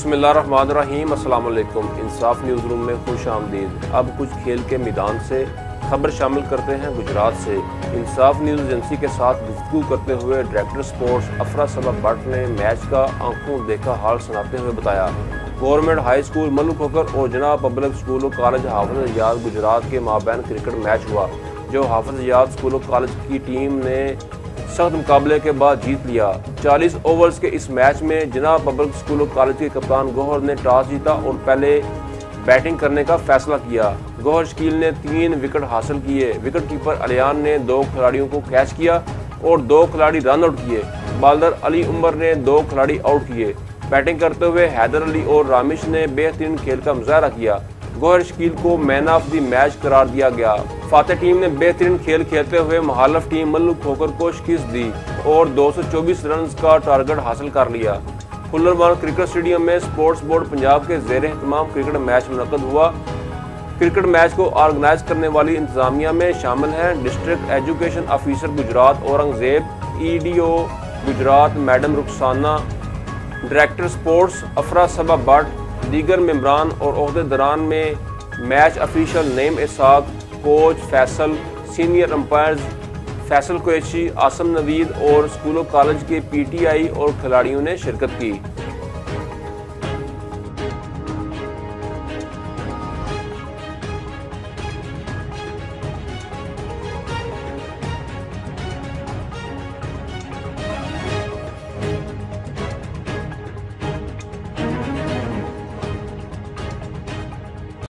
बिस्मिल्लाहिर्रहमानिर्रहीम, अस्सलाम वालेकुम। इंसाफ न्यूज़ रूम में खुश आमदीद। अब कुछ खेल के मैदान से खबर शामिल करते हैं गुजरात से। इंसाफ न्यूज़ एजेंसी के साथ गुफ्तगू करते हुए डायरेक्टर स्पोर्ट्स अफरा सबा भट्ट ने मैच का आंखों देखा हाल सुनाते हुए बताया, गवर्नमेंट हाई स्कूल मल्लू खोकर और जना पब्लिक स्कूल और कॉलेज हाफिज अयाज गुजरात के माबैन क्रिकेट मैच हुआ, जो हाफिज अयाज स्कूल और कॉलेज की टीम ने सख्त मुकाबले के बाद जीत लिया। 40 ओवर्स के इस मैच में जना पब्लिक स्कूल और कॉलेज के कप्तान गौहर ने टॉस जीता और पहले बैटिंग करने का फैसला किया। गौहर शकील ने 3 विकेट हासिल किए। विकेट कीपर अलियान ने 2 खिलाड़ियों को कैच किया और 2 खिलाड़ी रन आउट किए। बालदर अली उमर ने 2 खिलाड़ी आउट किए। बैटिंग करते हुए हैदर अली और रामिश ने बेहतरीन खेल का मुजाहरा किया। गौहर शकील को मैन ऑफ द मैच करार दिया गया। फातेह टीम ने बेहतरीन खेल खेलते हुए मुहालिफ टीम मल्लू खोकर को शिकस्त दी और 224 रन का टारगेट हासिल कर लिया। फुल्लरवान क्रिकेट स्टेडियम में स्पोर्ट्स बोर्ड पंजाब के ज़ेरे एहतमाम क्रिकेट मैच मुनक्कद हुआ। क्रिकेट मैच को ऑर्गेनाइज करने वाली इंतजामिया में शामिल हैं district education officer Gujrat Aurangzeb, EDO Gujrat madam Rukhsana, director sports Afra Saba Bhatt, दीगर मेंबरान और ओहदेदारान में match official Naeem Isaq, coach Faisal, senior umpires Faisal Qureshi, Asim Naveed और स्कूल और कॉलेज के PTI और खिलाड़ियों ने शिरकत की।